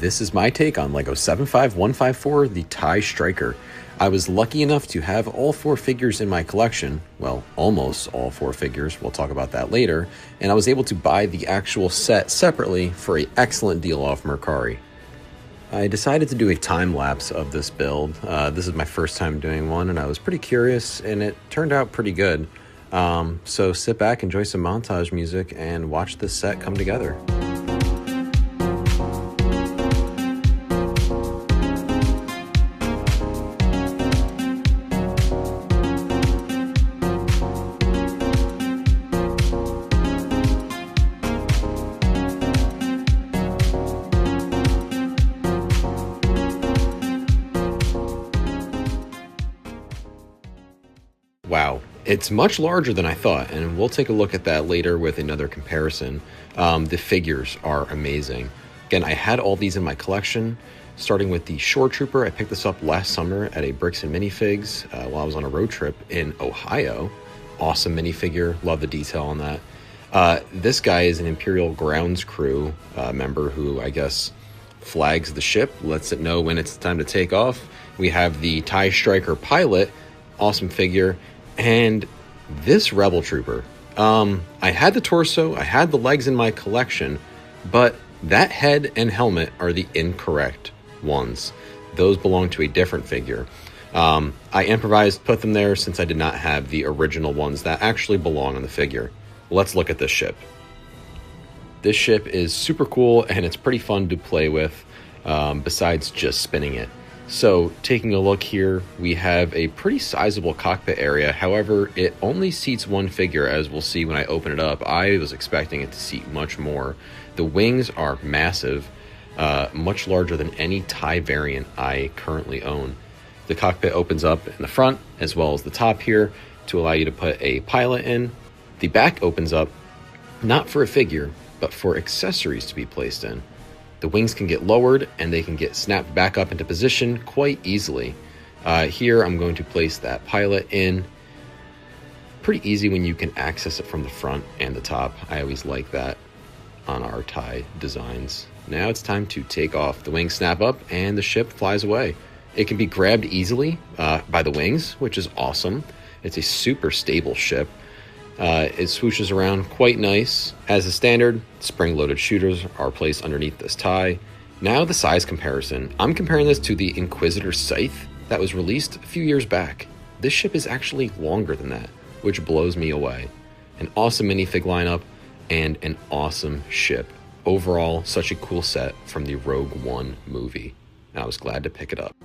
This is my take on LEGO 75154, the TIE Striker. I was lucky enough to have all 4 figures in my collection, well, almost all 4 figures, we'll talk about that later, and I was able to buy the actual set separately for an excellent deal off Mercari. I decided to do a time lapse of this build. This is my first time doing one, and I was pretty curious, and it turned out pretty good. So sit back, enjoy some montage music, and watch this set come together. Wow, it's much larger than I thought, and we'll take a look at that later with another comparison. The figures are amazing. Again, I had all these in my collection, starting with the Shore Trooper. I picked this up last summer at a Bricks and Minifigs while I was on a road trip in Ohio. Awesome minifigure, love the detail on that. This guy is an Imperial Grounds Crew member who, I guess, flags the ship, lets it know when it's time to take off. We have the TIE Striker pilot, awesome figure. And this Rebel Trooper, I had the torso, I had the legs in my collection, but that head and helmet are the incorrect ones. Those belong to a different figure. I improvised, put them there since I did not have the original ones that actually belong on the figure. Let's look at this ship. This ship is super cool, and it's pretty fun to play with, besides just spinning it. So taking a look here, we have a pretty sizable cockpit area. However, it only seats one figure, as we'll see when I open it up. I was expecting it to seat much more. The wings are massive, much larger than any TIE variant I currently own. The cockpit opens up in the front as well as the top here to allow you to put a pilot in. The back opens up, not for a figure, but for accessories to be placed in. The wings can get lowered and they can get snapped back up into position quite easily. Here I'm going to place that pilot in. Pretty easy when you can access it from the front and the top. I always like that on our TIE designs. Now it's time to take off. The wings snap up and the ship flies away. It can be grabbed easily by the wings, which is awesome. It's a super stable ship. It swooshes around quite nice. As a standard, spring-loaded shooters are placed underneath this TIE. Now the size comparison. I'm comparing this to the Inquisitor Scythe that was released a few years back. This ship is actually longer than that, which blows me away. An awesome minifig lineup and an awesome ship. Overall, such a cool set from the Rogue One movie. I was glad to pick it up.